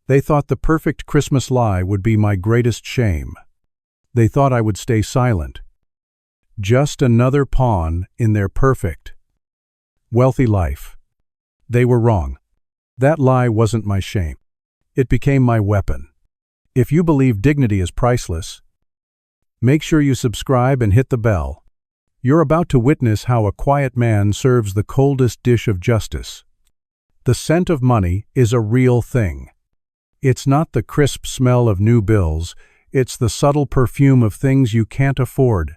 They thought the perfect Christmas lie would be my greatest shame. They thought I would stay silent. Just another pawn in their perfect, wealthy life. They were wrong. That lie wasn't my shame. It became my weapon. If you believe dignity is priceless, make sure you subscribe and hit the bell. You're about to witness how a quiet man serves the coldest dish of justice. The scent of money is a real thing. It's not the crisp smell of new bills, it's the subtle perfume of things you can't afford.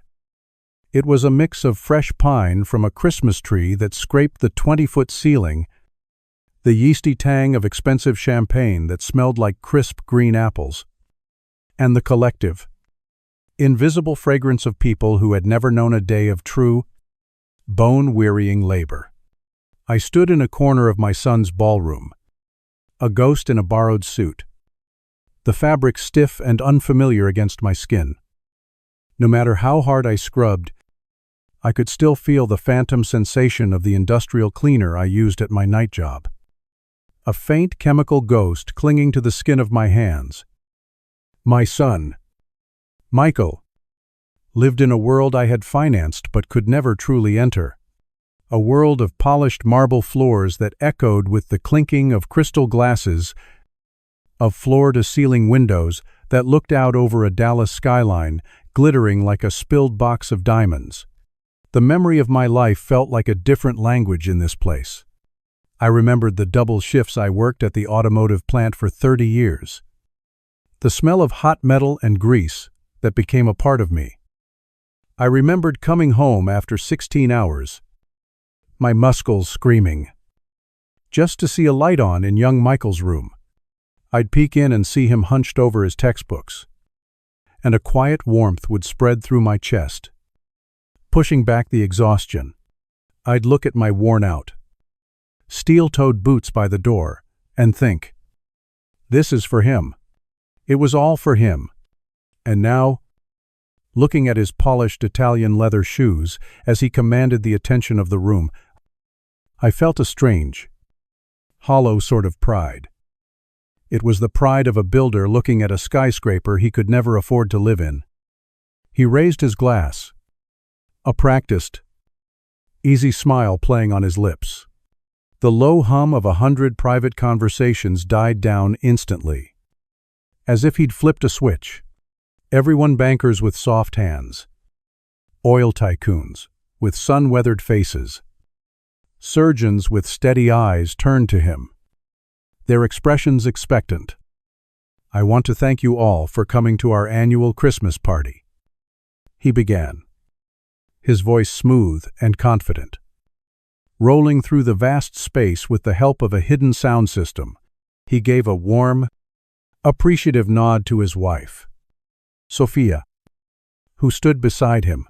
It was a mix of fresh pine from a Christmas tree that scraped the 20-foot ceiling, the yeasty tang of expensive champagne that smelled like crisp green apples, and the collective, invisible fragrance of people who had never known a day of true, bone-wearying labor. I stood in a corner of my son's ballroom, a ghost in a borrowed suit, the fabric stiff and unfamiliar against my skin. No matter how hard I scrubbed, I could still feel the phantom sensation of the industrial cleaner I used at my night job. A faint chemical ghost clinging to the skin of my hands. My son, Michael, lived in a world I had financed but could never truly enter. A world of polished marble floors that echoed with the clinking of crystal glasses, of floor-to-ceiling windows that looked out over a Dallas skyline, glittering like a spilled box of diamonds. The memory of my life felt like a different language in this place. I remembered the double shifts I worked at the automotive plant for 30 years. The smell of hot metal and grease that became a part of me. I remembered coming home after 16 hours, my muscles screaming, just to see a light on in young Michael's room. I'd peek in and see him hunched over his textbooks, and a quiet warmth would spread through my chest, pushing back the exhaustion. I'd look at my worn-out, steel-toed boots by the door and think, this is for him. It was all for him. And now, looking at his polished Italian leather shoes as he commanded the attention of the room, I felt a strange, hollow sort of pride. It was the pride of a builder looking at a skyscraper he could never afford to live in. He raised his glass, a practiced, easy smile playing on his lips. The low hum of 100 private conversations died down instantly, as if he'd flipped a switch. Everyone bankers with soft hands, oil tycoons with sun-weathered faces, surgeons with steady eyes turned to him, their expressions expectant. I want to thank you all for coming to our annual Christmas party, he began, his voice smooth and confident. Rolling through the vast space with the help of a hidden sound system, he gave a warm, appreciative nod to his wife, Sophia, who stood beside him,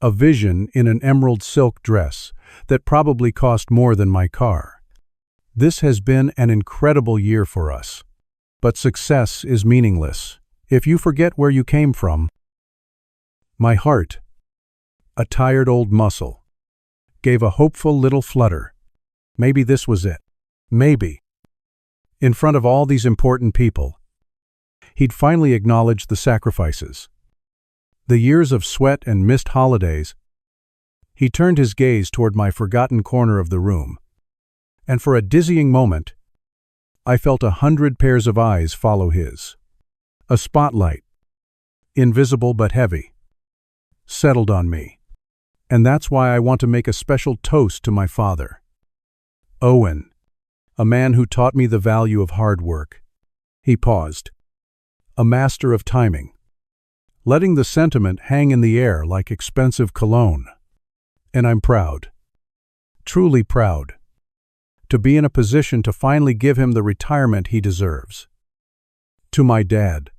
a vision in an emerald silk dress that probably cost more than my car. This has been an incredible year for us, but success is meaningless if you forget where you came from. My heart, a tired old muscle, gave a hopeful little flutter. Maybe this was it. Maybe. In front of all these important people, he'd finally acknowledged the sacrifices, the years of sweat and missed holidays. He turned his gaze toward my forgotten corner of the room, and for a dizzying moment, I felt 100 pairs of eyes follow his. A spotlight, invisible but heavy, settled on me. And that's why I want to make a special toast to my father, Owen, a man who taught me the value of hard work. He paused, a master of timing, letting the sentiment hang in the air like expensive cologne. And I'm proud, truly proud, to be in a position to finally give him the retirement he deserves. To my dad,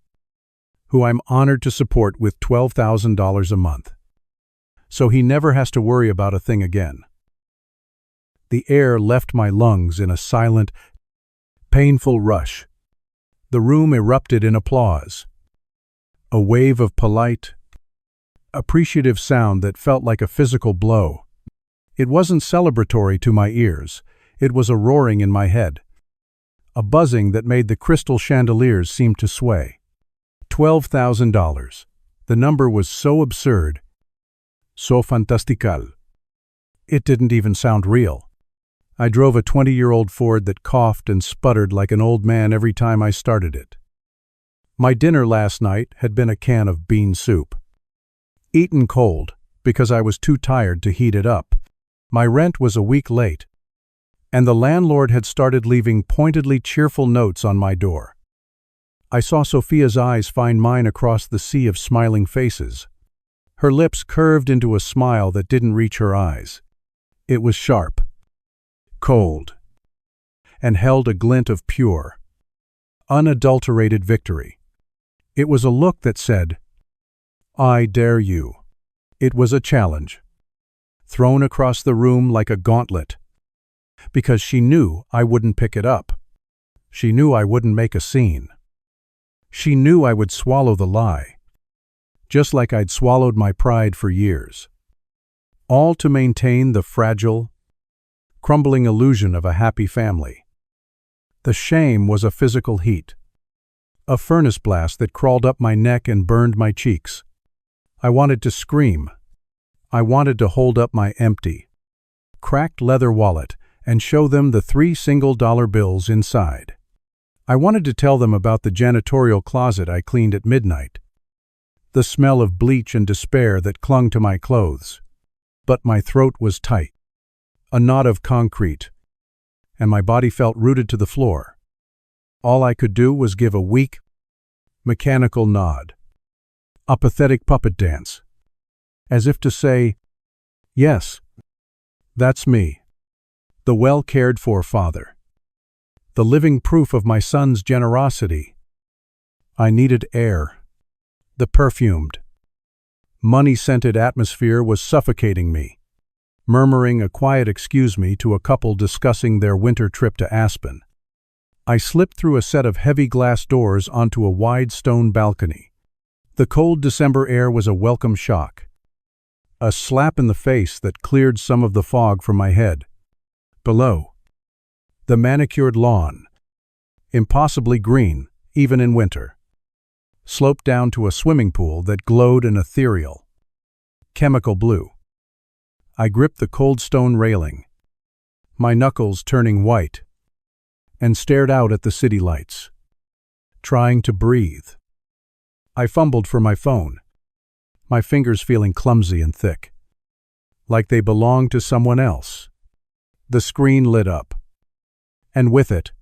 who I'm honored to support with $12,000 a month, so he never has to worry about a thing again. The air left my lungs in a silent, painful rush. The room erupted in applause, a wave of polite, appreciative sound that felt like a physical blow. It wasn't celebratory to my ears, it was a roaring in my head. a buzzing that made the crystal chandeliers seem to sway. $12,000. The number was so absurd, so fantastical. It didn't even sound real. I drove a 20-year-old Ford that coughed and sputtered like an old man every time I started it. My dinner last night had been a can of bean soup. Eaten cold, because I was too tired to heat it up. My rent was a week late, and the landlord had started leaving pointedly cheerful notes on my door. I saw Sophia's eyes find mine across the sea of smiling faces. Her lips curved into a smile that didn't reach her eyes. It was sharp, cold, and held a glint of pure, unadulterated victory. It was a look that said, "I dare you." It was a challenge, thrown across the room like a gauntlet, because she knew I wouldn't pick it up. She knew I wouldn't make a scene. She knew I would swallow the lie, just like I'd swallowed my pride for years, all to maintain the fragile, crumbling illusion of a happy family. The shame was a physical heat, a furnace blast that crawled up my neck and burned my cheeks. I wanted to scream. I wanted to hold up my empty, cracked leather wallet and show them the 3 single-dollar bills inside. I wanted to tell them about the janitorial closet I cleaned at midnight, the smell of bleach and despair that clung to my clothes. But my throat was tight, a knot of concrete, and my body felt rooted to the floor. All I could do was give a weak, mechanical nod, a pathetic puppet dance, as if to say, "Yes, that's me, the well-cared-for father, the living proof of my son's generosity." I needed air. The perfumed, money-scented atmosphere was suffocating me, murmuring a quiet excuse me to a couple discussing their winter trip to Aspen. I slipped through a set of heavy glass doors onto a wide stone balcony. The cold December air was a welcome shock, a slap in the face that cleared some of the fog from my head. Below, the manicured lawn, impossibly green, even in winter, sloped down to a swimming pool that glowed an ethereal, chemical blue. I gripped the cold stone railing, my knuckles turning white, and stared out at the city lights, trying to breathe. I fumbled for my phone, my fingers feeling clumsy and thick, like they belonged to someone else. The screen lit up, and with it,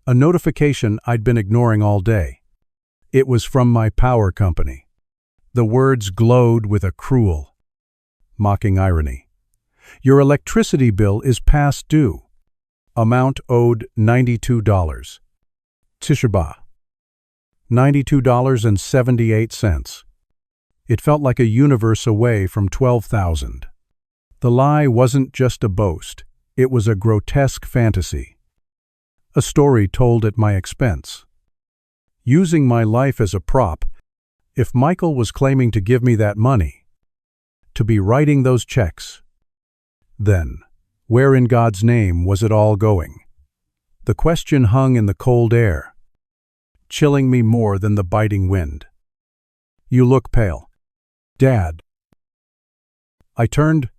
a notification I'd been ignoring all day. It was from my power company. The words glowed with a cruel, mocking irony. "Your electricity bill is past due. Amount owed $92. Tishaba. $92.78. It felt like a universe away from 12,000. The lie wasn't just a boast. It was a grotesque fantasy. A story told at my expense. Using my life as a prop, if Michael was claiming to give me that money, to be writing those checks, then where in God's name was it all going? The question hung in the cold air, chilling me more than the biting wind. "You look pale, Dad." I turned,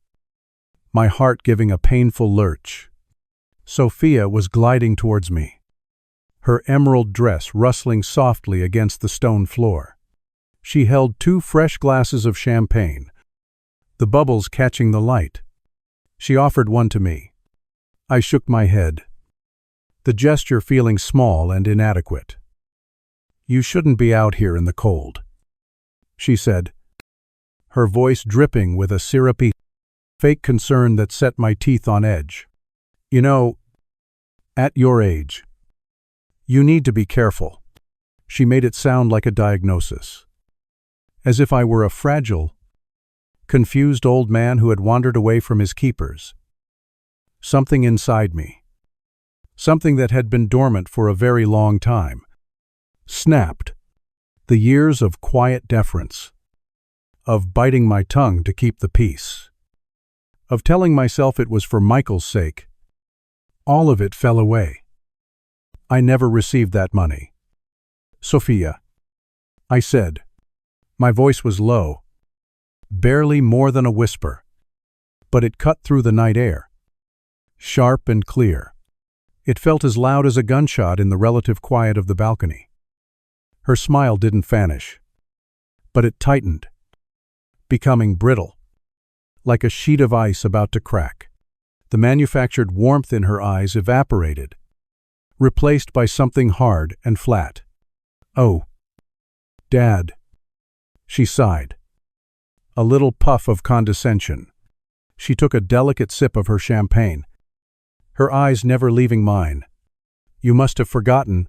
my heart giving a painful lurch. Sophia was gliding towards me, her emerald dress rustling softly against the stone floor. She held 2 fresh glasses of champagne, the bubbles catching the light. She offered one to me. I shook my head, the gesture feeling small and inadequate. "You shouldn't be out here in the cold," she said, her voice dripping with a syrupy, fake concern that set my teeth on edge. "You know, at your age, you need to be careful." She made it sound like a diagnosis, as if I were a fragile, confused old man who had wandered away from his keepers. Something inside me, something that had been dormant for a very long time, snapped. The years of quiet deference, of biting my tongue to keep the peace, of telling myself it was for Michael's sake, all of it fell away. I never received that money. Sophia, I said. My voice was low, barely more than a whisper, but it cut through the night air. Sharp and clear. It felt as loud as a gunshot in the relative quiet of the balcony. Her smile didn't vanish, but it tightened, becoming brittle, like a sheet of ice about to crack. The manufactured warmth in her eyes evaporated, replaced by something hard and flat. "Oh, Dad," she sighed. A little puff of condescension. She took a delicate sip of her champagne, her eyes never leaving mine. "You must have forgotten.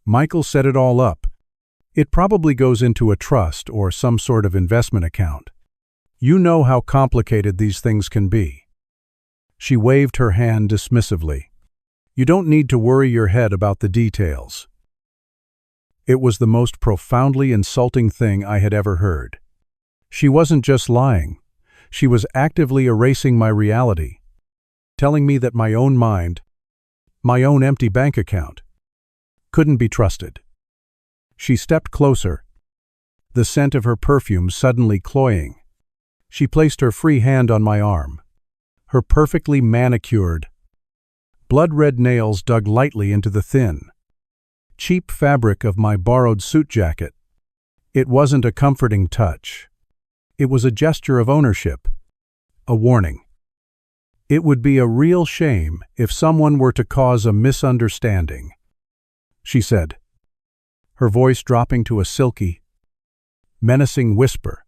Michael set it all up. It probably goes into a trust or some sort of investment account. You know how complicated these things can be." She waved her hand dismissively. "You don't need to worry your head about the details." It was the most profoundly insulting thing I had ever heard. She wasn't just lying. She was actively erasing my reality, telling me that my own mind, my own empty bank account, couldn't be trusted. She stepped closer, the scent of her perfume suddenly cloying. She placed her free hand on my arm. Her perfectly manicured, blood-red nails dug lightly into the thin, cheap fabric of my borrowed suit jacket. It wasn't a comforting touch. It was a gesture of ownership, a warning. It would be a real shame if someone were to cause a misunderstanding, she said, her voice dropping to a silky, menacing whisper.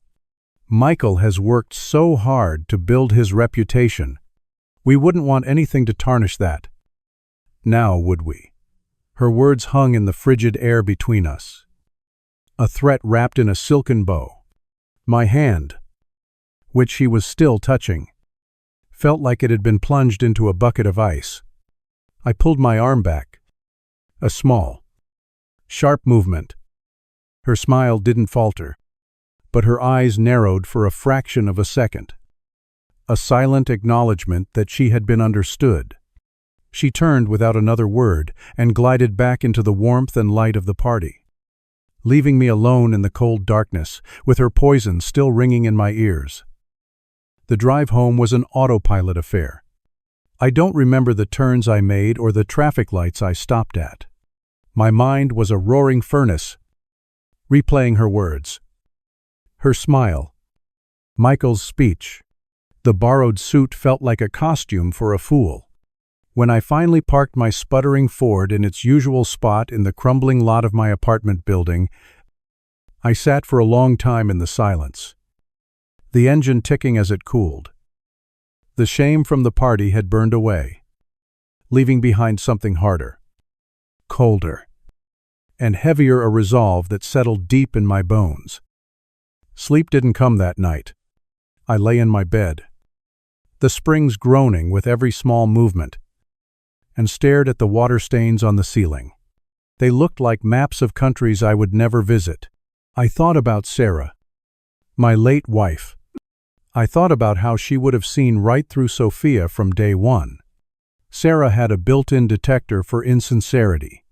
"Michael has worked so hard to build his reputation. We wouldn't want anything to tarnish that. Now, would we?" Her words hung in the frigid air between us, a threat wrapped in a silken bow. My hand, which she was still touching, felt like it had been plunged into a bucket of ice. I pulled my arm back. A small, sharp movement. Her smile didn't falter, but her eyes narrowed for a fraction of a second. A silent acknowledgement that she had been understood. She turned without another word and glided back into the warmth and light of the party, leaving me alone in the cold darkness, with her poison still ringing in my ears. The drive home was an autopilot affair. I don't remember the turns I made or the traffic lights I stopped at. My mind was a roaring furnace, replaying her words, her smile, Michael's speech. The borrowed suit felt like a costume for a fool. When I finally parked my sputtering Ford in its usual spot in the crumbling lot of my apartment building, I sat for a long time in the silence, the engine ticking as it cooled. The shame from the party had burned away, leaving behind something harder, colder, and heavier, a resolve that settled deep in my bones. Sleep didn't come that night. I lay in my bed, the springs groaning with every small movement, and stared at the water stains on the ceiling. They looked like maps of countries I would never visit. I thought about Sarah, my late wife. I thought about how she would have seen right through Sophia from day one. Sarah had a built-in detector for insincerity.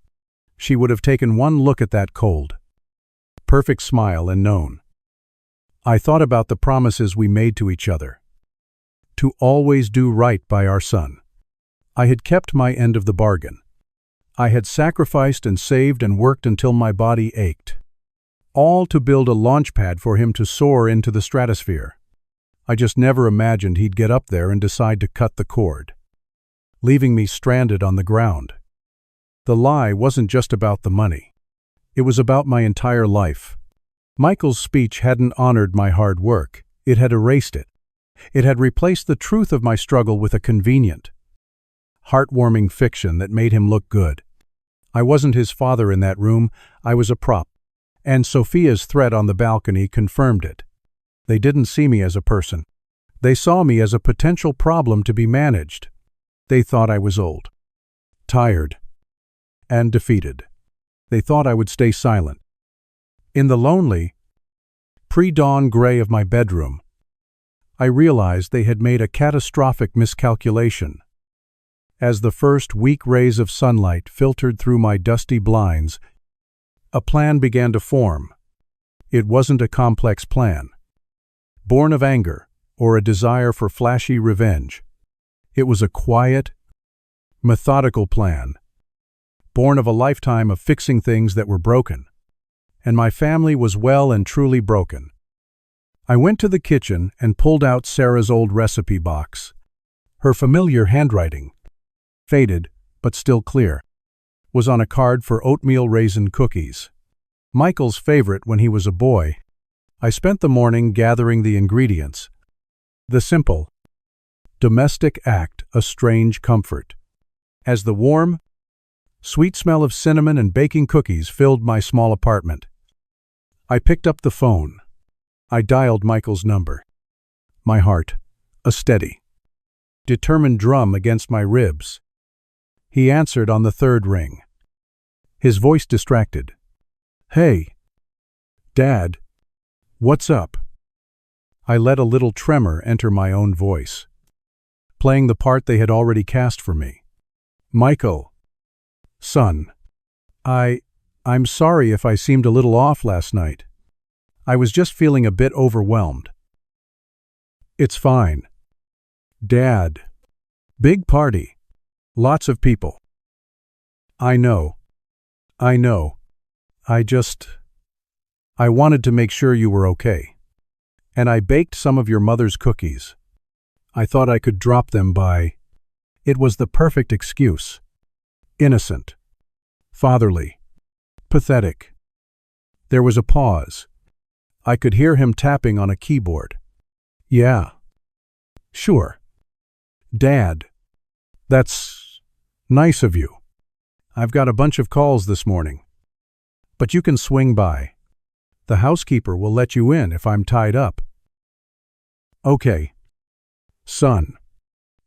She would have taken one look at that cold, perfect smile and known. I thought about the promises we made to each other, to always do right by our son. I had kept my end of the bargain. I had sacrificed and saved and worked until my body ached, all to build a launch pad for him to soar into the stratosphere. I just never imagined he'd get up there and decide to cut the cord, leaving me stranded on the ground. The lie wasn't just about the money. It was about my entire life. Michael's speech hadn't honored my hard work. It had erased it. It had replaced the truth of my struggle with a convenient, heartwarming fiction that made him look good. I wasn't his father in that room. I was a prop. And Sophia's threat on the balcony confirmed it. They didn't see me as a person. They saw me as a potential problem to be managed. They thought I was old, tired, and defeated. They thought I would stay silent. In the lonely, pre-dawn gray of my bedroom, I realized they had made a catastrophic miscalculation. As the first weak rays of sunlight filtered through my dusty blinds, a plan began to form. It wasn't a complex plan, born of anger or a desire for flashy revenge. It was a quiet, methodical plan, born of a lifetime of fixing things that were broken. And my family was well and truly broken. I went to the kitchen and pulled out Sarah's old recipe box. Her familiar handwriting, faded but still clear, was on a card for oatmeal raisin cookies. Michael's favorite when he was a boy. I spent the morning gathering the ingredients. The simple, domestic act a strange comfort. As the warm, sweet smell of cinnamon and baking cookies filled my small apartment, I picked up the phone. I dialed Michael's number. My heart, a steady, determined drum against my ribs. He answered on the third ring. His voice distracted. "Hey, Dad, what's up?" I let a little tremor enter my own voice, playing the part they had already cast for me. "Michael, son, I'm sorry if I seemed a little off last night. I was just feeling a bit overwhelmed." "It's fine. Dad, big party. Lots of people." I know. I wanted to make sure you were okay. And I baked some of your mother's cookies. I thought I could drop them by. It was the perfect excuse. Innocent. Fatherly. Pathetic. There was a pause. I could hear him tapping on a keyboard. "Yeah. Sure. Dad. That's nice of you. I've got a bunch of calls this morning. But you can swing by. The housekeeper will let you in if I'm tied up." "Okay. Son.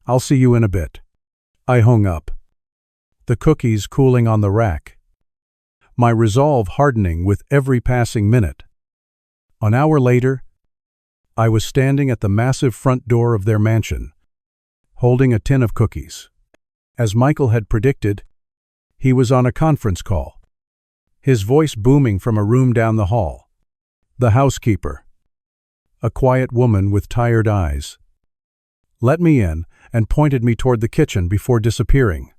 I'll see you in a bit." I hung up, the cookies cooling on the rack, my resolve hardening with every passing minute. An hour later, I was standing at the massive front door of their mansion, holding a tin of cookies. As Michael had predicted, he was on a conference call, his voice booming from a room down the hall. The housekeeper, a quiet woman with tired eyes, let me in and pointed me toward the kitchen before disappearing.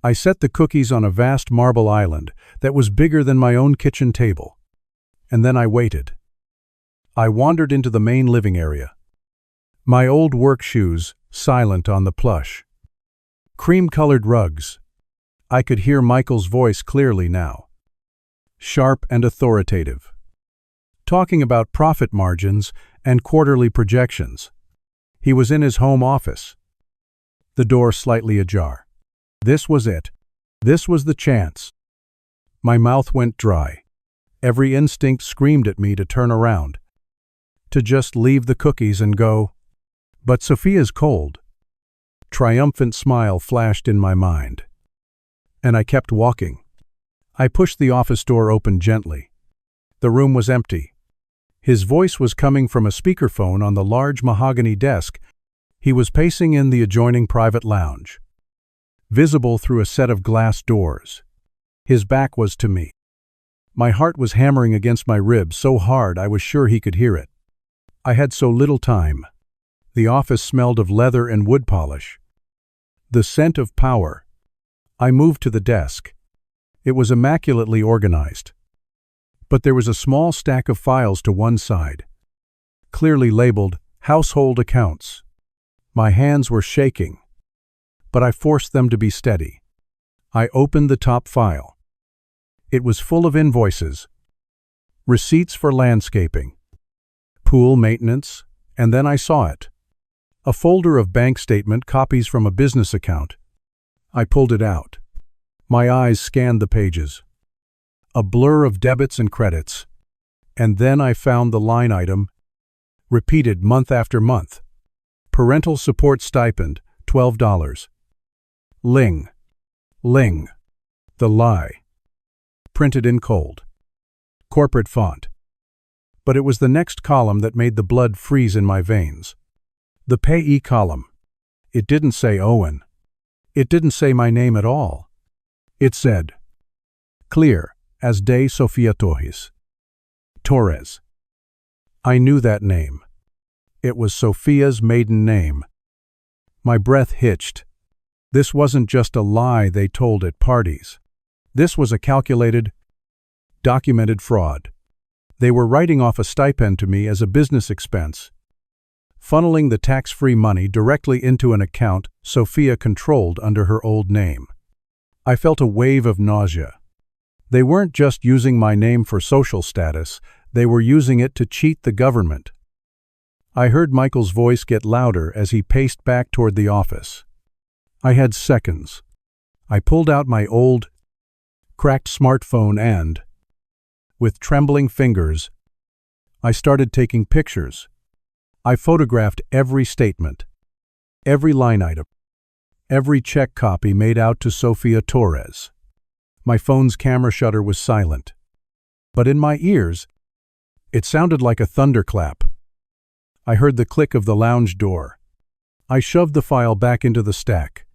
I set the cookies on a vast marble island that was bigger than my own kitchen table. And then I waited. I wandered into the main living area, my old work shoes silent on the plush. Cream-colored rugs. I could hear Michael's voice clearly now, sharp and authoritative, talking about profit margins and quarterly projections. He was in his home office, the door slightly ajar. This was it. This was the chance. My mouth went dry. Every instinct screamed at me to turn around, to just leave the cookies and go. But Sophia's cold, triumphant smile flashed in my mind. And I kept walking. I pushed the office door open gently. The room was empty. His voice was coming from a speakerphone on the large mahogany desk. He was pacing in the adjoining private lounge, visible through a set of glass doors. His back was to me. My heart was hammering against my ribs so hard I was sure he could hear it. I had so little time. The office smelled of leather and wood polish, the scent of power. I moved to the desk. It was immaculately organized. But there was a small stack of files to one side, clearly labeled household accounts. My hands were shaking, but I forced them to be steady. I opened the top file. It was full of invoices, receipts for landscaping, pool maintenance, and then I saw it. A folder of bank statement copies from a business account. I pulled it out. My eyes scanned the pages. A blur of debits and credits. And then I found the line item, repeated month after month. Parental support stipend, $12. Ling. The lie. Printed in cold. Corporate font. But it was the next column that made the blood freeze in my veins. The payee column. It didn't say Owen. It didn't say my name at all. It said, clear as day Sophia Torres. I knew that name. It was Sophia's maiden name. My breath hitched. This wasn't just a lie they told at parties. This was a calculated, documented fraud. They were writing off a stipend to me as a business expense, funneling the tax-free money directly into an account Sophia controlled under her old name. I felt a wave of nausea. They weren't just using my name for social status, they were using it to cheat the government. I heard Michael's voice get louder as he paced back toward the office. I had seconds. I pulled out my old, cracked smartphone and, with trembling fingers, I started taking pictures. I photographed every statement, every line item, every check copy made out to Sophia Torres. My phone's camera shutter was silent, but in my ears, it sounded like a thunderclap. I heard the click of the lounge door. I shoved the file back into the stack,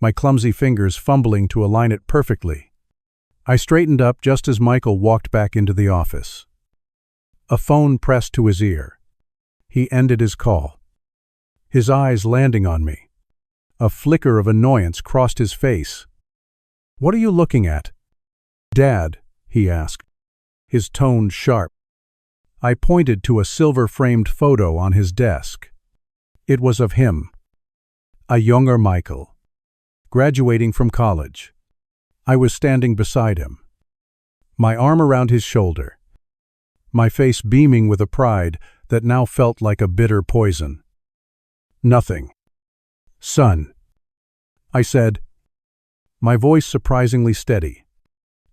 my clumsy fingers fumbling to align it perfectly. I straightened up just as Michael walked back into the office. A phone pressed to his ear. He ended his call, his eyes landing on me. A flicker of annoyance crossed his face. "What are you looking at?" "Dad," he asked, his tone sharp. I pointed to a silver-framed photo on his desk. It was of him, a younger Michael, graduating from college. I was standing beside him, my arm around his shoulder, my face beaming with a pride that now felt like a bitter poison. "Nothing, son," I said, my voice surprisingly steady.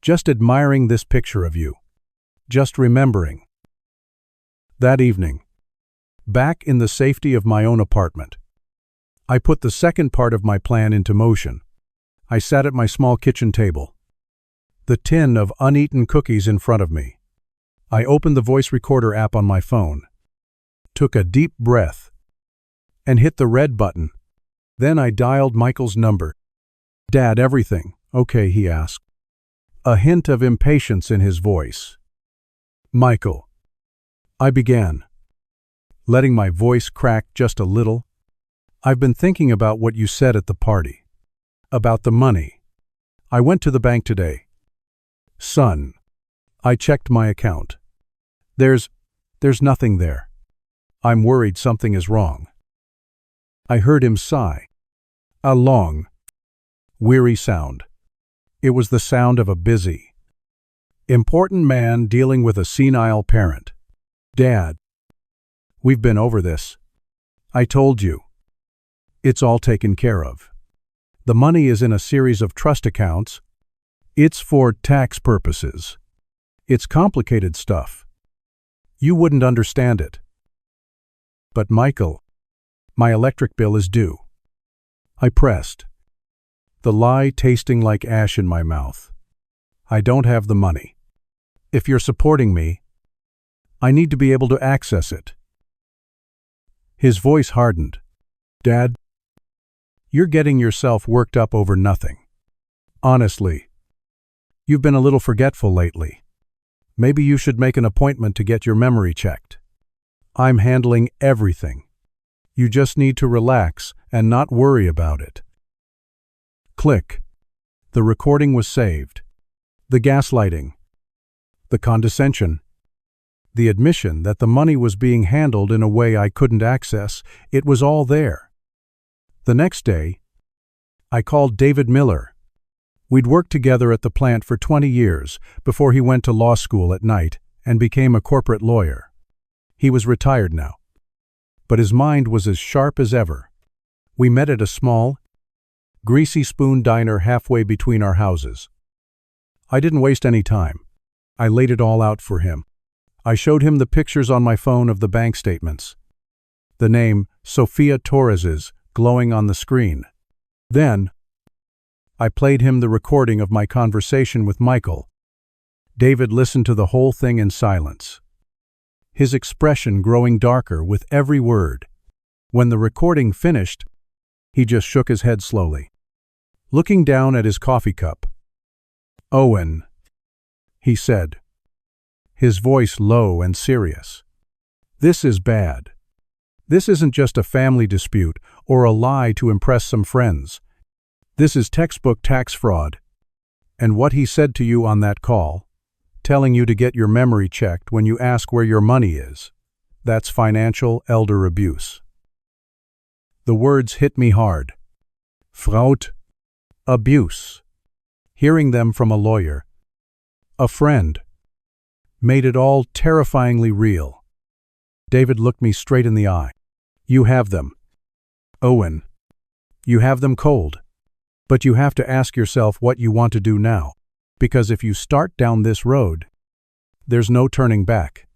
"Just admiring this picture of you. Just remembering." That evening, back in the safety of my own apartment, I put the second part of my plan into motion. I sat at my small kitchen table, the tin of uneaten cookies in front of me. I opened the voice recorder app on my phone, took a deep breath, and hit the red button. Then I dialed Michael's number. "Dad, everything okay?" he asked, a hint of impatience in his voice. "Michael," I began, letting my voice crack just a little, "I've been thinking about what you said at the party. About the money. I went to the bank today. Son, I checked my account. There's nothing there. I'm worried something is wrong." I heard him sigh, a long, weary sound. It was the sound of a busy, important man dealing with a senile parent. "Dad, we've been over this. I told you. It's all taken care of. The money is in a series of trust accounts. It's for tax purposes. It's complicated stuff. You wouldn't understand it." "But Michael, my electric bill is due." I pressed, the lie tasting like ash in my mouth. "I don't have the money. If you're supporting me, I need to be able to access it." His voice hardened. "Dad, you're getting yourself worked up over nothing. Honestly, you've been a little forgetful lately. Maybe you should make an appointment to get your memory checked. I'm handling everything. You just need to relax and not worry about it." Click. The recording was saved. The gaslighting, the condescension, the admission that the money was being handled in a way I couldn't access, it was all there. The next day, I called David Miller. We'd worked together at the plant for 20 years before he went to law school at night and became a corporate lawyer. He was retired now, but his mind was as sharp as ever. We met at a small, greasy spoon diner halfway between our houses. I didn't waste any time. I laid it all out for him. I showed him the pictures on my phone of the bank statements, the name Sophia Torres's glowing on the screen. Then, I played him the recording of my conversation with Michael. David listened to the whole thing in silence, his expression growing darker with every word. When the recording finished, he just shook his head slowly. looking down at his coffee cup. "Owen," he said, his voice low and serious. "This is bad. This isn't just a family dispute or a lie to impress some friends. This is textbook tax fraud. And what he said to you on that call, telling you to get your memory checked when you ask where your money is, that's financial elder abuse." The words hit me hard. Fraud, abuse. Hearing them from a lawyer, a friend, made it all terrifyingly real. David looked me straight in the eye. "You have them, Owen. You have them cold. But you have to ask yourself what you want to do now, because if you start down this road, there's no turning back."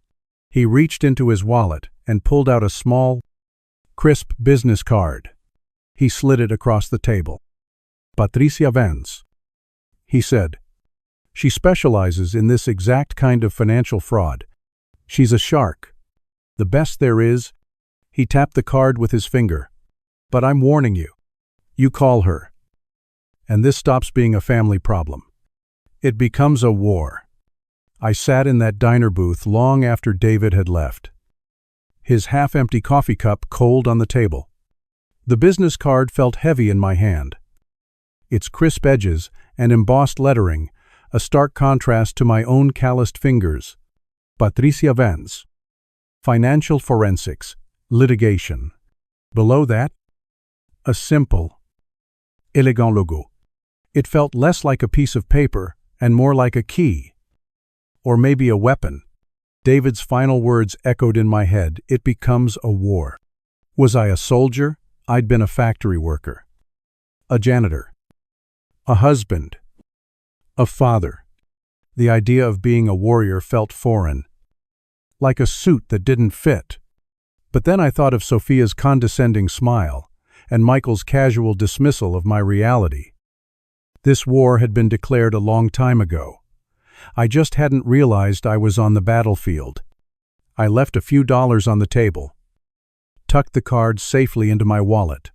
He reached into his wallet and pulled out a small, crisp business card. He slid it across the table. "Patricia Vance," he said. "She specializes in this exact kind of financial fraud. She's a shark. The best there is." He tapped the card with his finger. "But I'm warning you. You call her, and this stops being a family problem. It becomes a war." I sat in that diner booth long after David had left, his half-empty coffee cup cold on the table. The business card felt heavy in my hand, its crisp edges and embossed lettering a stark contrast to my own calloused fingers. Patricia Vance. Financial forensics, litigation. Below that, a simple, elegant logo. It felt less like a piece of paper and more like a key. Or maybe a weapon. David's final words echoed in my head. It becomes a war. Was I a soldier? I'd been a factory worker, a janitor, a husband, a father. The idea of being a warrior felt foreign, like a suit that didn't fit. But then I thought of Sophia's condescending smile and Michael's casual dismissal of my reality. This war had been declared a long time ago. I just hadn't realized I was on the battlefield. I left a few dollars on the table, tucked the cards safely into my wallet,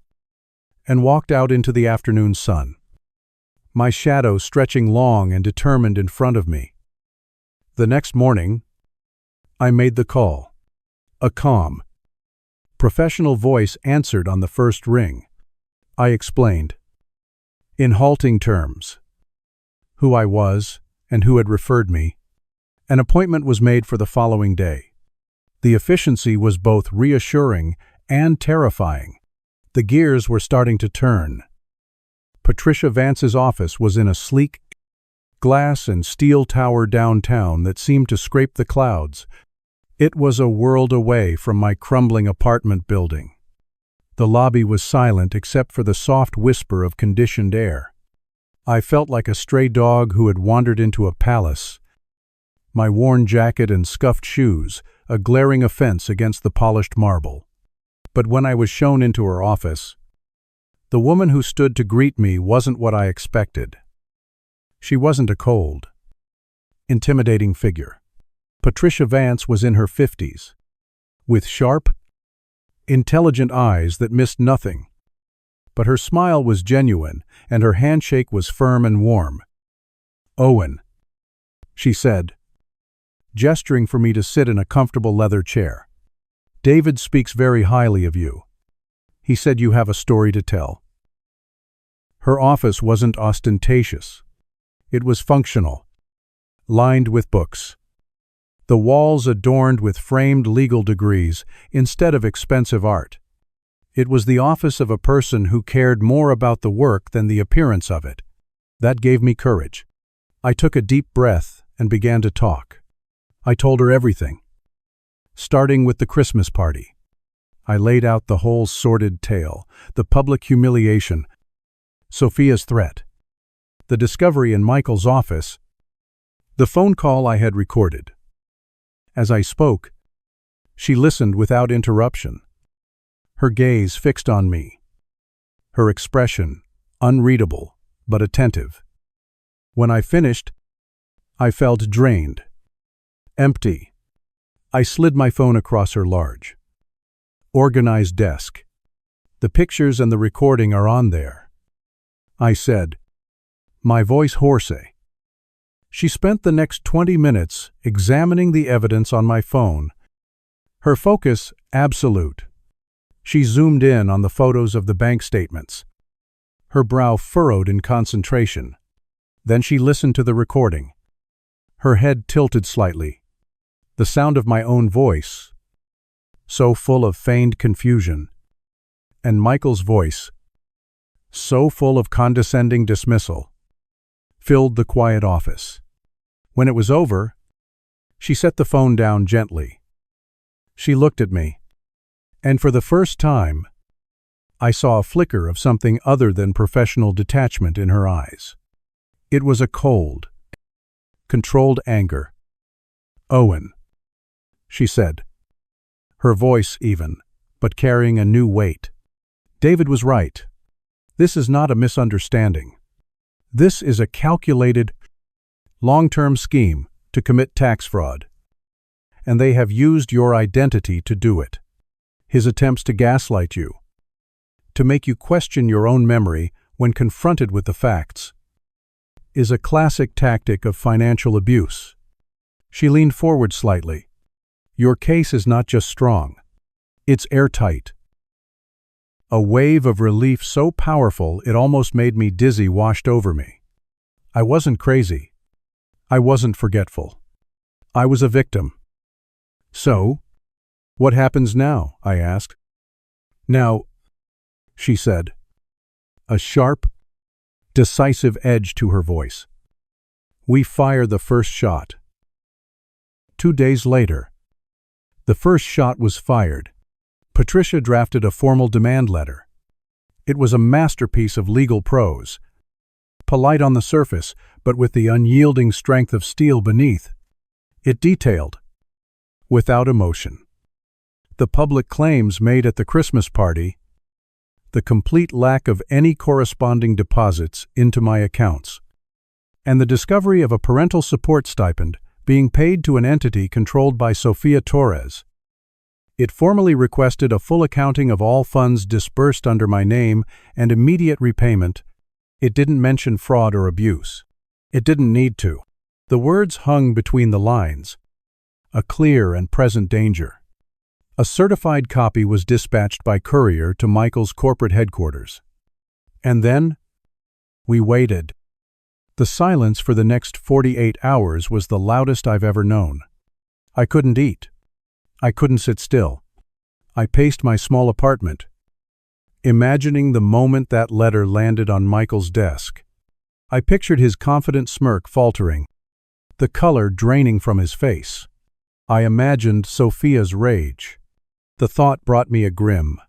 and walked out into the afternoon sun, my shadow stretching long and determined in front of me. The next morning, I made the call. A calm, professional voice answered on the first ring. I explained, in halting terms, who I was and who had referred me. An appointment was made for the following day. The efficiency was both reassuring and terrifying. The gears were starting to turn. Patricia Vance's office was in a sleek, glass and steel tower downtown that seemed to scrape the clouds. It was a world away from my crumbling apartment building. The lobby was silent except for the soft whisper of conditioned air. I felt like a stray dog who had wandered into a palace. My worn jacket and scuffed shoes, a glaring offense against the polished marble. But when I was shown into her office, the woman who stood to greet me wasn't what I expected. She wasn't a cold, intimidating figure. Patricia Vance was in her 50s, with sharp, intelligent eyes that missed nothing. But her smile was genuine, and her handshake was firm and warm. "Owen," she said, gesturing for me to sit in a comfortable leather chair. "David speaks very highly of you. He said you have a story to tell." Her office wasn't ostentatious. It was functional, lined with books. The walls adorned with framed legal degrees instead of expensive art. It was the office of a person who cared more about the work than the appearance of it. That gave me courage. I took a deep breath and began to talk. I told her everything, starting with the Christmas party. I laid out the whole sordid tale, the public humiliation, Sophia's threat, the discovery in Michael's office, the phone call I had recorded. As I spoke, she listened without interruption, her gaze fixed on me, her expression unreadable but attentive. When I finished, I felt drained, empty. I slid my phone across her large, organized desk. "The pictures and the recording are on there. I said, my voice hoarse. She spent the next 20 minutes examining the evidence on my phone. Her focus absolute. She zoomed in on the photos of the bank statements. Her brow furrowed in concentration. Then she listened to the recording. Her head tilted slightly. The sound of my own voice, so full of feigned confusion, and Michael's voice, so full of condescending dismissal, filled the quiet office. When it was over, she set the phone down gently. She looked at me, and for the first time, I saw a flicker of something other than professional detachment in her eyes. It was a cold, controlled anger. "Owen," she said, her voice even, but carrying a new weight. "David was right. This is not a misunderstanding. This is a calculated, long-term scheme to commit tax fraud. And they have used your identity to do it. His attempts to gaslight you, to make you question your own memory when confronted with the facts, is a classic tactic of financial abuse." She leaned forward slightly. "Your case is not just strong. It's airtight." A wave of relief so powerful it almost made me dizzy washed over me. I wasn't crazy. I wasn't forgetful. I was a victim. "So, what happens now?" I asked. "Now," she said, a sharp, decisive edge to her voice, "we fire the first shot." 2 days later, the first shot was fired. Patricia drafted a formal demand letter. It was a masterpiece of legal prose, polite on the surface, but with the unyielding strength of steel beneath. It detailed, without emotion, the public claims made at the Christmas party, the complete lack of any corresponding deposits into my accounts, and the discovery of a parental support stipend being paid to an entity controlled by Sophia Torres. It formally requested a full accounting of all funds disbursed under my name and immediate repayment. It didn't mention fraud or abuse. It didn't need to. The words hung between the lines, a clear and present danger. A certified copy was dispatched by courier to Michael's corporate headquarters. And then, we waited. The silence for the next 48 hours was the loudest I've ever known. I couldn't eat. I couldn't sit still. I paced my small apartment, imagining the moment that letter landed on Michael's desk. I pictured his confident smirk faltering, the color draining from his face. I imagined Sophia's rage. The thought brought me a grim,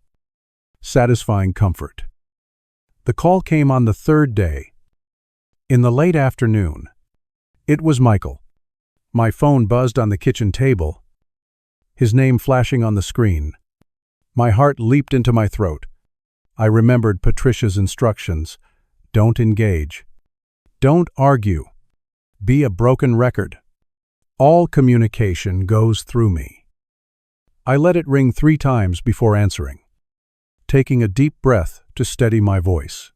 satisfying comfort. The call came on the third day, in the late afternoon. It was Michael. My phone buzzed on the kitchen table, his name flashing on the screen. My heart leaped into my throat. I remembered Patricia's instructions. Don't engage. Don't argue. Be a broken record. All communication goes through me. I let it ring 3 times before answering, taking a deep breath to steady my voice.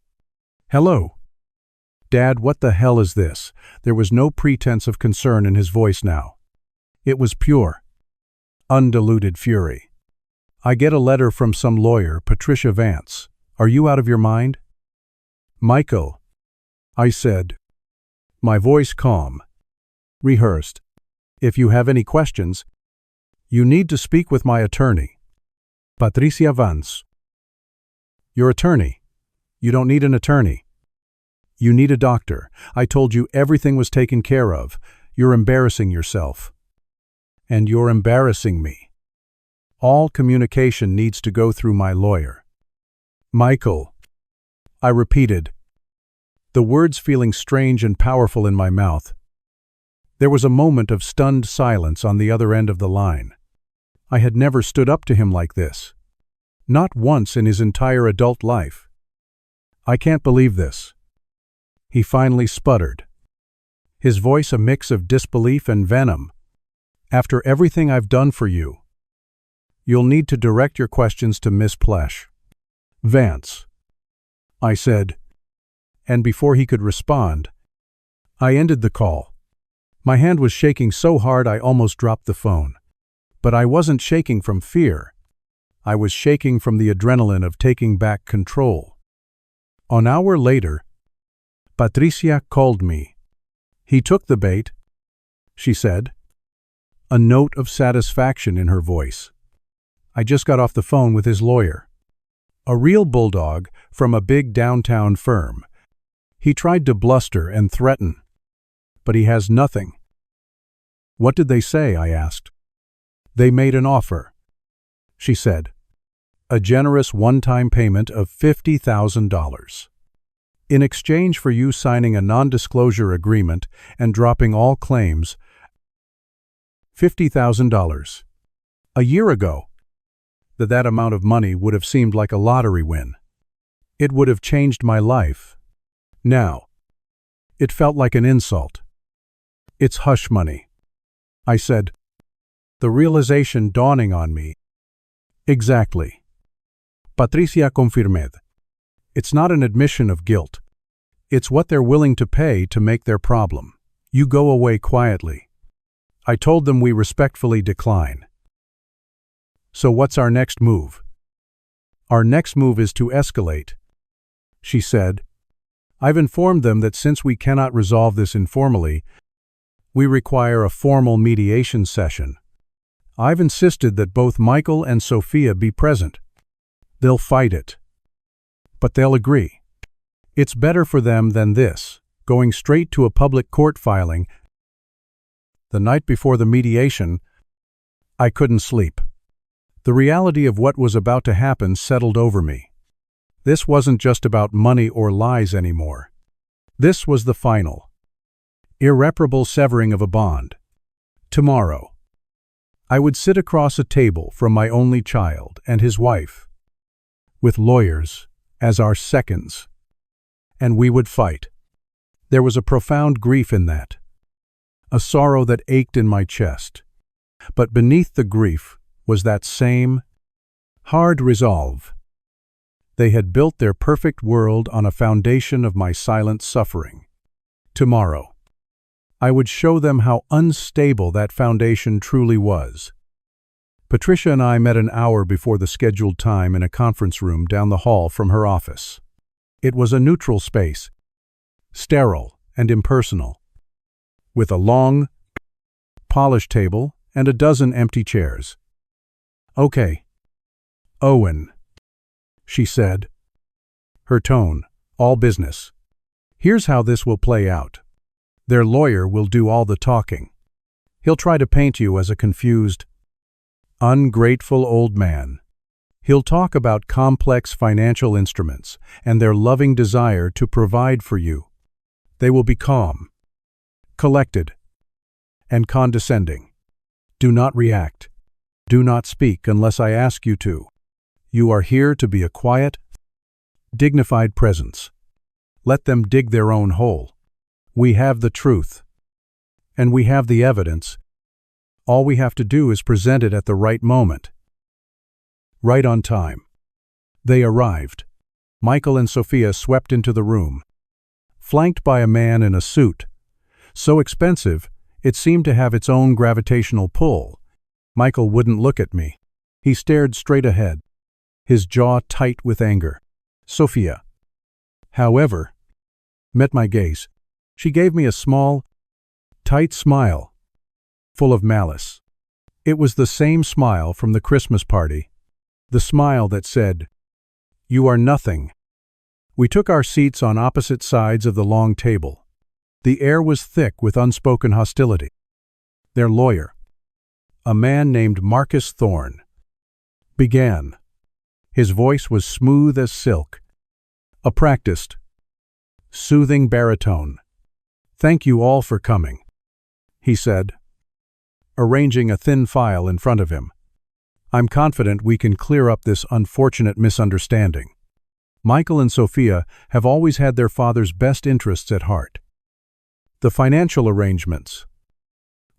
"Hello." "Dad, what the hell is this?" There was no pretense of concern in his voice now. It was pure, undiluted fury. "I get a letter from some lawyer, Patricia Vance. Are you out of your mind?" "Michael," I said, my voice calm, rehearsed. "If you have any questions, you need to speak with my attorney, Patricia Vance." "Your attorney? You don't need an attorney. You need a doctor. I told you everything was taken care of. You're embarrassing yourself. And you're embarrassing me. All communication needs to go through my lawyer." "Michael," I repeated, the words feeling strange and powerful in my mouth. There was a moment of stunned silence on the other end of the line. I had never stood up to him like this. Not once in his entire adult life. "I can't believe this." He finally sputtered, his voice a mix of disbelief and venom. "After everything I've done for you, you'll need to direct your questions to Miss Plesh Vance," I said, and before he could respond, I ended the call. My hand was shaking so hard I almost dropped the phone. But I wasn't shaking from fear. I was shaking from the adrenaline of taking back control. An hour later, Patricia called me. "He took the bait," she said, a note of satisfaction in her voice. "I just got off the phone with his lawyer. A real bulldog from a big downtown firm. He tried to bluster and threaten, but he has nothing." "What did they say?" I asked. "They made an offer," she said. "A generous one-time payment of $50,000. In exchange for you signing a non-disclosure agreement and dropping all claims." $50,000. A year ago, that amount of money would have seemed like a lottery win. It would have changed my life. Now, it felt like an insult. "It's hush money," I said, the realization dawning on me. "Exactly." Patricia confirmed. "It's not an admission of guilt. It's what they're willing to pay to make their problem. You go away quietly." I told them we respectfully decline. "So what's our next move?" "Our next move is to escalate," she said. "I've informed them that since we cannot resolve this informally, we require a formal mediation session. I've insisted that both Michael and Sophia be present. They'll fight it, but they'll agree. It's better for them than this, going straight to a public court filing." The night before the mediation, I couldn't sleep. The reality of what was about to happen settled over me. This wasn't just about money or lies anymore. This was the final, irreparable severing of a bond. Tomorrow, I would sit across a table from my only child and his wife, with lawyers as our seconds, and we would fight. There was a profound grief in that, a sorrow that ached in my chest. But beneath the grief was that same hard resolve. They had built their perfect world on a foundation of my silent suffering. Tomorrow, I would show them how unstable that foundation truly was. Patricia and I met an hour before the scheduled time in a conference room down the hall from her office. It was a neutral space, sterile and impersonal, with a long, polished table and a dozen empty chairs. "Okay, Owen," she said, her tone all business. "Here's how this will play out. Their lawyer will do all the talking. He'll try to paint you as a confused, ungrateful old man. He'll talk about complex financial instruments and their loving desire to provide for you. They will be calm, collected, and condescending. Do not react. Do not speak unless I ask you to. You are here to be a quiet, dignified presence. Let them dig their own hole. We have the truth, and we have the evidence. All we have to do is present it at the right moment." Right on time. They arrived. Michael and Sophia swept into the room, flanked by a man in a suit, so expensive it seemed to have its own gravitational pull. Michael wouldn't look at me. He stared straight ahead, his jaw tight with anger. Sophia, however, met my gaze. She gave me a small, tight smile, full of malice. It was the same smile from the Christmas party, the smile that said, "You are nothing." We took our seats on opposite sides of the long table. The air was thick with unspoken hostility. Their lawyer, a man named Marcus Thorne, began. His voice was smooth as silk, a practiced, soothing baritone. "Thank you all for coming," he said, arranging a thin file in front of him. "I'm confident we can clear up this unfortunate misunderstanding. Michael and Sophia have always had their father's best interests at heart. The financial arrangements,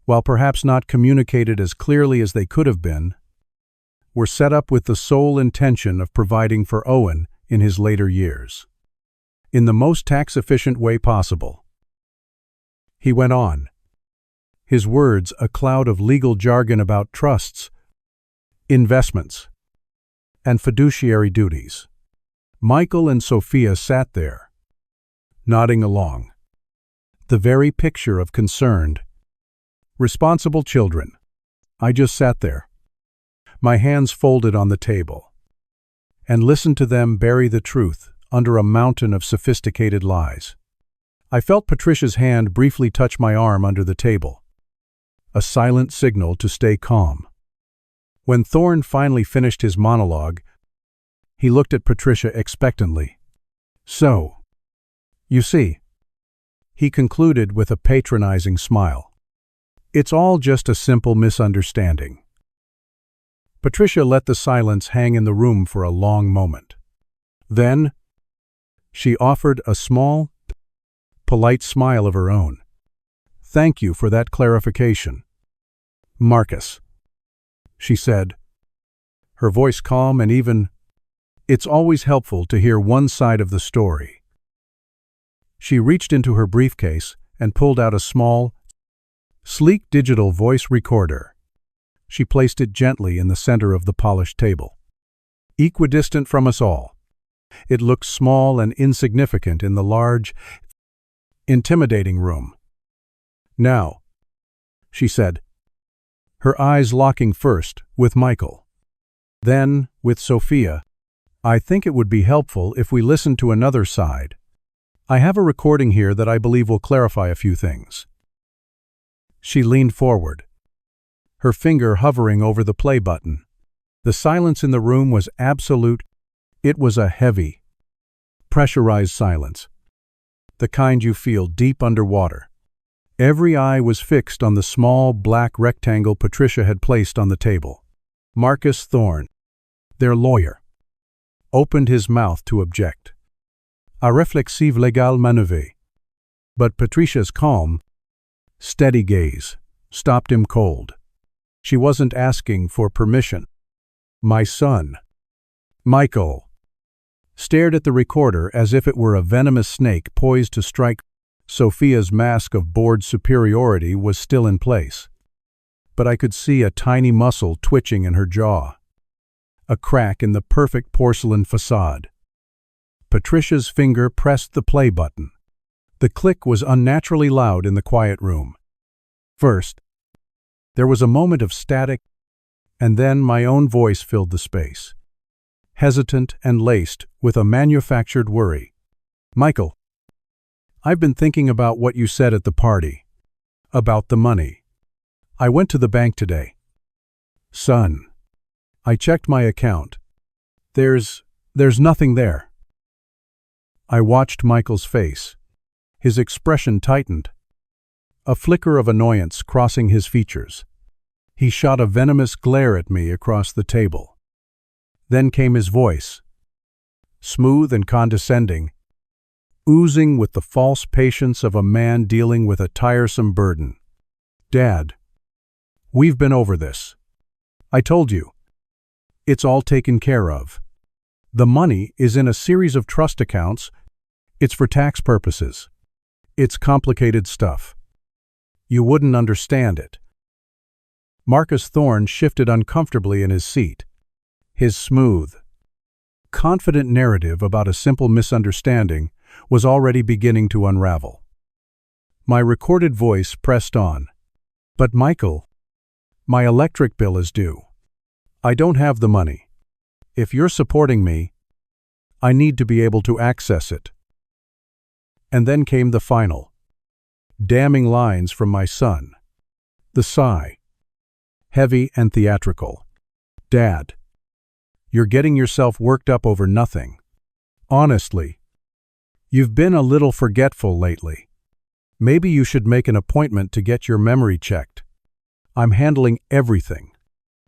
while perhaps not communicated as clearly as they could have been, were set up with the sole intention of providing for Owen in his later years. in the most tax-efficient way possible. He went on, his words a cloud of legal jargon about trusts, investments, and fiduciary duties. Michael and Sophia sat there, nodding along, the very picture of concerned, responsible children. I just sat there, my hands folded on the table, and listened to them bury the truth under a mountain of sophisticated lies. I felt Patricia's hand briefly touch my arm under the table, a silent signal to stay calm. When Thorne finally finished his monologue, he looked at Patricia expectantly. "So, you see," he concluded with a patronizing smile, "it's all just a simple misunderstanding." Patricia let the silence hang in the room for a long moment. Then, she offered a small, polite smile of her own. "Thank you for that clarification, Marcus," she said, her voice calm and even. "It's always helpful to hear one side of the story." She reached into her briefcase and pulled out a small, sleek digital voice recorder. She placed it gently in the center of the polished table, equidistant from us all. It looked small and insignificant in the large, intimidating room. "Now," she said, her eyes locking first with Michael, then with Sophia, "I think it would be helpful if we listened to another side. I have a recording here that I believe will clarify a few things." She leaned forward, her finger hovering over the play button. The silence in the room was absolute. It was a heavy, pressurized silence, the kind you feel deep underwater. Every eye was fixed on the small black rectangle Patricia had placed on the table. Marcus Thorne, their lawyer, opened his mouth to object. A réflexive légal manœuvre. But Patricia's calm, steady gaze stopped him cold. She wasn't asking for permission. My son, Michael, stared at the recorder as if it were a venomous snake poised to strike. Sophia's mask of bored superiority was still in place, but I could see a tiny muscle twitching in her jaw, a crack in the perfect porcelain facade. Patricia's finger pressed the play button. The click was unnaturally loud in the quiet room. First, there was a moment of static, and then my own voice filled the space, hesitant and laced with a manufactured worry. "Michael, I've been thinking about what you said at the party, about the money. I went to the bank today. Son, I checked my account. There's nothing there." I watched Michael's face. His expression tightened, a flicker of annoyance crossing his features. He shot a venomous glare at me across the table. Then came his voice, smooth and condescending, oozing with the false patience of a man dealing with a tiresome burden. "Dad, we've been over this. I told you. It's all taken care of. The money is in a series of trust accounts. It's for tax purposes. It's complicated stuff. You wouldn't understand it." Marcus Thorne shifted uncomfortably in his seat. His smooth, confident narrative about a simple misunderstanding was already beginning to unravel. My recorded voice pressed on. "But Michael, my electric bill is due. I don't have the money. If you're supporting me, I need to be able to access it." And then came the final, damning lines from my son. The sigh, heavy and theatrical. "Dad, you're getting yourself worked up over nothing. Honestly, you've been a little forgetful lately. Maybe you should make an appointment to get your memory checked. I'm handling everything.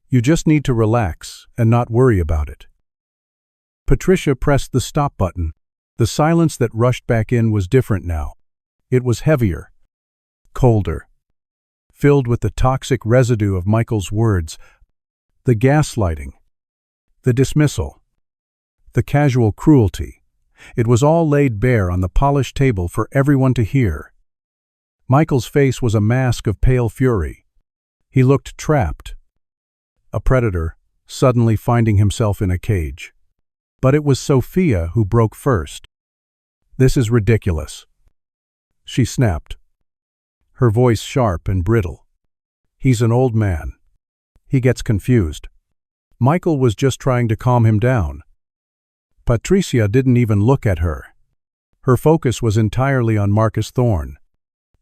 You just need to relax and not worry about it." Patricia pressed the stop button. The silence that rushed back in was different now. It was heavier, colder, filled with the toxic residue of Michael's words, the gaslighting, the dismissal, the casual cruelty. It was all laid bare on the polished table for everyone to hear. Michael's face was a mask of pale fury. He looked trapped. A predator, suddenly finding himself in a cage. But it was Sophia who broke first. "This is ridiculous," she snapped, her voice sharp and brittle. "He's an old man. He gets confused." Michael was just trying to calm him down. Patricia didn't even look at her. Her focus was entirely on Marcus Thorne.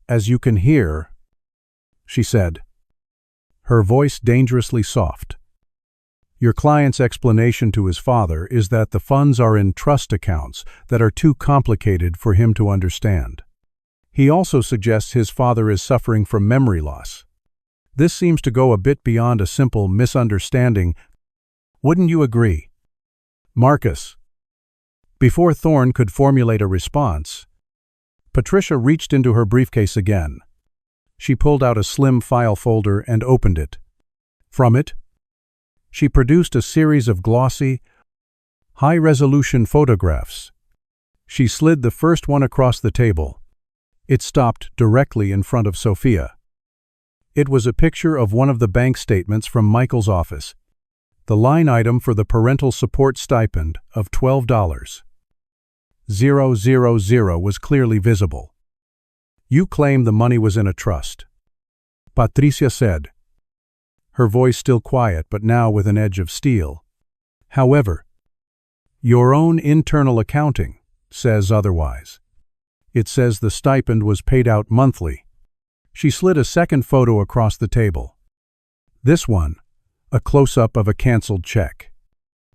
"As you can hear," she said, her voice dangerously soft, "your client's explanation to his father is that the funds are in trust accounts that are too complicated for him to understand. He also suggests his father is suffering from memory loss. This seems to go a bit beyond a simple misunderstanding. Wouldn't you agree, Marcus?" Before Thorne could formulate a response, Patricia reached into her briefcase again. She pulled out a slim file folder and opened it. From it, she produced a series of glossy, high-resolution photographs. She slid the first one across the table. It stopped directly in front of Sophia. It was a picture of one of the bank statements from Michael's office. The line item for the parental support stipend of $12,000 was clearly visible. "You claim the money was in a trust," Patricia said, her voice still quiet but now with an edge of steel. "However, your own internal accounting says otherwise. It says the stipend was paid out monthly." She slid a second photo across the table. This one, a close-up of a canceled check.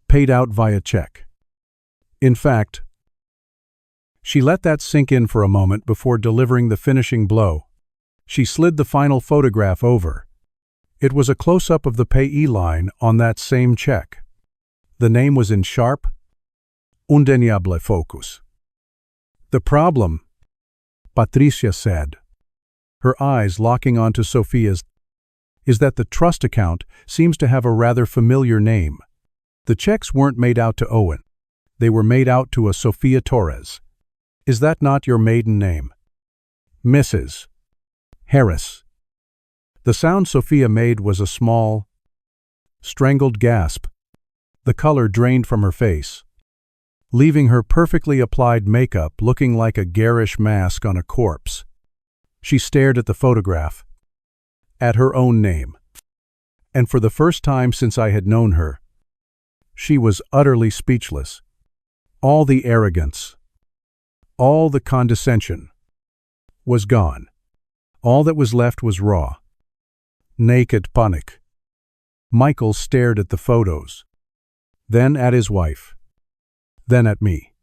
Paid out via check. In fact, she let that sink in for a moment before delivering the finishing blow. She slid the final photograph over. It was a close-up of the payee line on that same check. The name was in sharp, undeniable focus. "The problem," Patricia said, her eyes locking onto Sophia's, "is that the trust account seems to have a rather familiar name. The checks weren't made out to Owen. They were made out to a Sophia Torres. Is that not your maiden name?" "Mrs. Harris." The sound Sophia made was a small, strangled gasp. The color drained from her face, leaving her perfectly applied makeup looking like a garish mask on a corpse. She stared at the photograph, at her own name. And for the first time since I had known her, she was utterly speechless. All the arrogance, all the condescension, was gone. All that was left was raw, naked panic. Michael stared at the photos, then at his wife, then at me.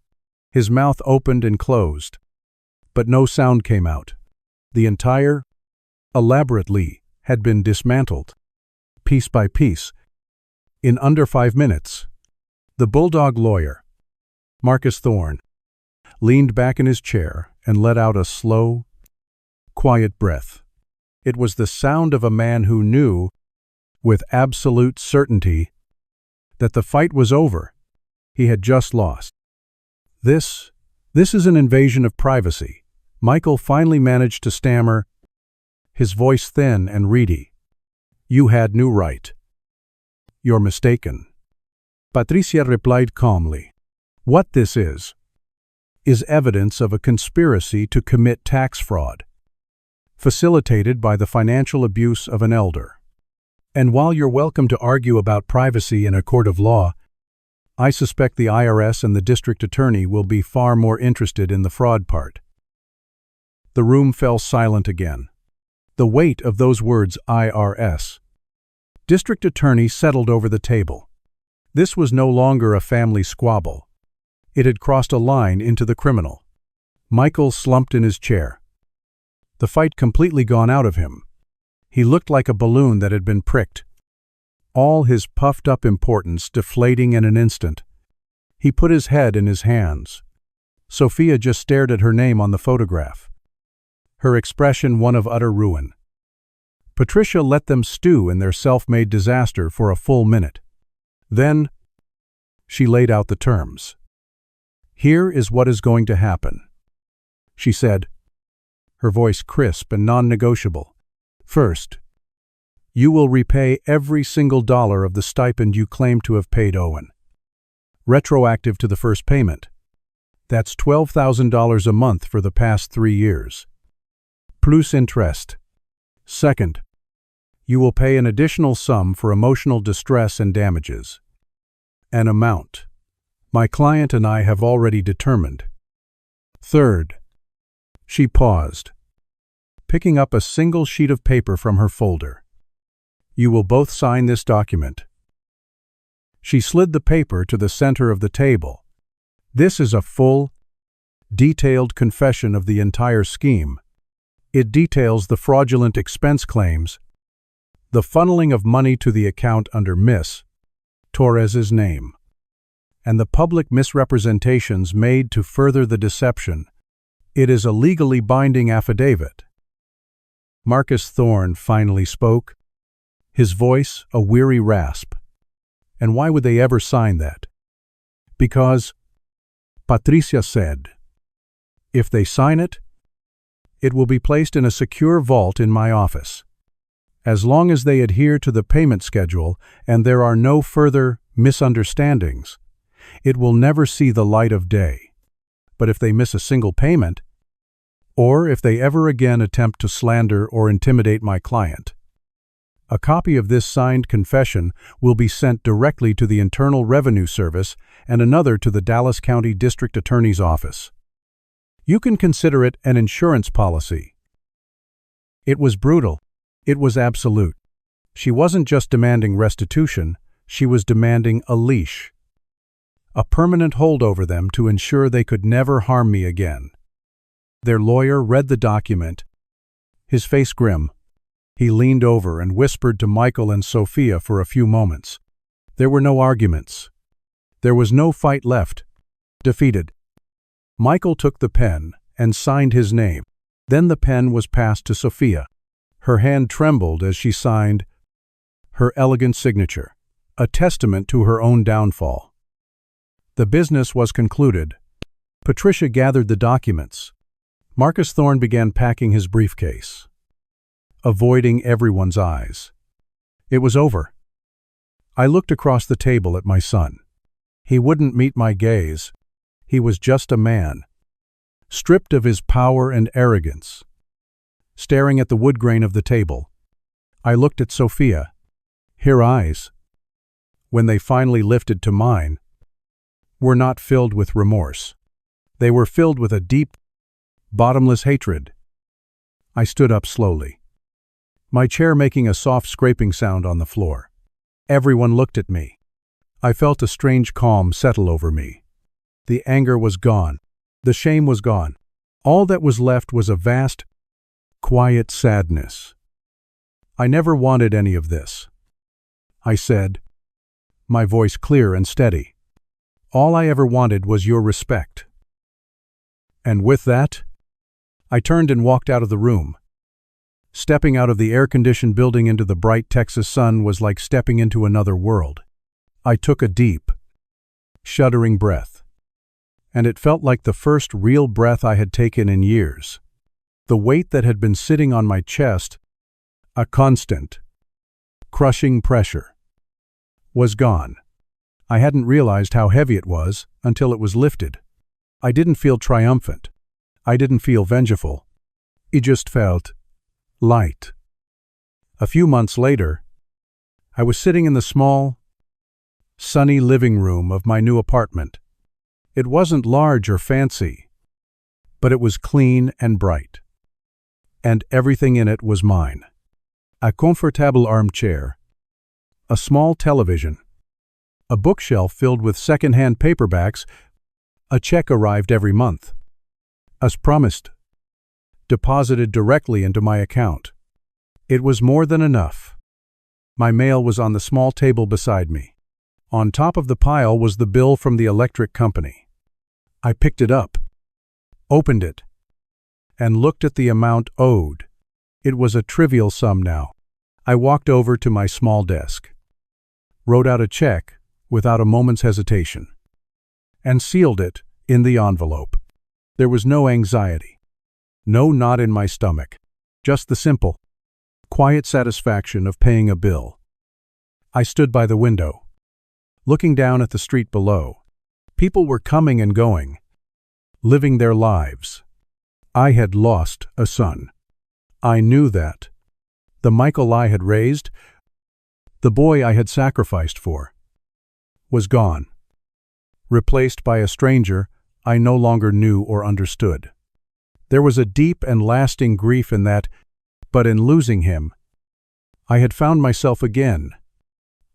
His mouth opened and closed, but no sound came out. The entire, elaborately, had been dismantled, piece by piece, in under 5 minutes. The bulldog lawyer, Marcus Thorne, leaned back in his chair and let out a slow, quiet breath. It was the sound of a man who knew, with absolute certainty, that the fight was over. He had just lost. This is an invasion of privacy," Michael finally managed to stammer, his voice thin and reedy. "You had no right." "You're mistaken," Patricia replied calmly. "What this is evidence of a conspiracy to commit tax fraud, facilitated by the financial abuse of an elder. And while you're welcome to argue about privacy in a court of law, I suspect the IRS and the district attorney will be far more interested in the fraud part." The room fell silent again. The weight of those words, IRS, district attorney, settled over the table. This was no longer a family squabble. It had crossed a line into the criminal. Michael slumped in his chair, the fight completely gone out of him. He looked like a balloon that had been pricked, all his puffed-up importance deflating in an instant. He put his head in his hands. Sophia just stared at her name on the photograph, her expression one of utter ruin. Patricia let them stew in their self-made disaster for a full minute. Then, she laid out the terms. Here is what is going to happen, she said, her voice crisp and non-negotiable. First, you will repay every single dollar of the stipend you claim to have paid Owen. Retroactive to the first payment. That's $12,000 a month for the past 3 years. Plus interest. Second, you will pay an additional sum for emotional distress and damages. An amount my client and I have already determined. Third, she paused, picking up a single sheet of paper from her folder. You will both sign this document. She slid the paper to the center of the table. This is a full, detailed confession of the entire scheme. It details the fraudulent expense claims, the funneling of money to the account under Miss Torres's name, and the public misrepresentations made to further the deception. It is a legally binding affidavit. Marcus Thorne finally spoke, his voice a weary rasp. And why would they ever sign that? Because, Patricia said, if they sign it, it will be placed in a secure vault in my office. As long as they adhere to the payment schedule and there are no further misunderstandings, it will never see the light of day. But if they miss a single payment, or if they ever again attempt to slander or intimidate my client, a copy of this signed confession will be sent directly to the Internal Revenue Service and another to the Dallas County District Attorney's Office. You can consider it an insurance policy. It was brutal. It was absolute. She wasn't just demanding restitution, she was demanding a leash. A permanent hold over them to ensure they could never harm me again. Their lawyer read the document, his face grim. He leaned over and whispered to Michael and Sophia for a few moments. There were no arguments. There was no fight left. Defeated. Michael took the pen and signed his name. Then the pen was passed to Sophia. Her hand trembled as she signed her elegant signature, a testament to her own downfall. The business was concluded. Patricia gathered the documents. Marcus Thorne began packing his briefcase, avoiding everyone's eyes. It was over. I looked across the table at my son. He wouldn't meet my gaze. He was just a man, stripped of his power and arrogance. Staring at the wood grain of the table, I looked at Sophia. Her eyes, when they finally lifted to mine, were not filled with remorse. They were filled with a deep, bottomless hatred. I stood up slowly, my chair making a soft scraping sound on the floor. Everyone looked at me. I felt a strange calm settle over me. The anger was gone. The shame was gone. All that was left was a vast, quiet sadness. I never wanted any of this, I said, my voice clear and steady. All I ever wanted was your respect. And with that, I turned and walked out of the room. Stepping out of the air-conditioned building into the bright Texas sun was like stepping into another world. I took a deep, shuddering breath, and it felt like the first real breath I had taken in years. The weight that had been sitting on my chest, a constant, crushing pressure, was gone. I hadn't realized how heavy it was until it was lifted. I didn't feel triumphant. I didn't feel vengeful. It just felt light. A few months later, I was sitting in the small, sunny living room of my new apartment. It wasn't large or fancy, but it was clean and bright. And everything in it was mine. A comfortable armchair, a small television, a bookshelf filled with second-hand paperbacks. A check arrived every month, as promised, deposited directly into my account. It was more than enough. My mail was on the small table beside me. On top of the pile was the bill from the electric company. I picked it up, opened it, and looked at the amount owed. It was a trivial sum now. I walked over to my small desk, wrote out a check without a moment's hesitation, and sealed it in the envelope. There was no anxiety, no knot in my stomach, just the simple, quiet satisfaction of paying a bill. I stood by the window, looking down at the street below. People were coming and going, living their lives. I had lost a son. I knew that. The Michael I had raised, the boy I had sacrificed for, was gone, replaced by a stranger I no longer knew or understood. There was a deep and lasting grief in that, but in losing him, I had found myself again.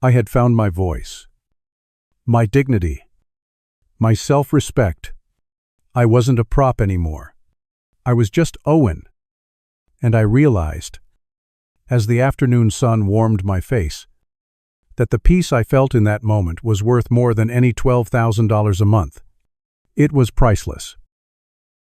I had found my voice, my dignity, my self-respect. I wasn't a prop anymore. I was just Owen. And I realized, as the afternoon sun warmed my face, that the peace I felt in that moment was worth more than any $12,000 a month. It was priceless.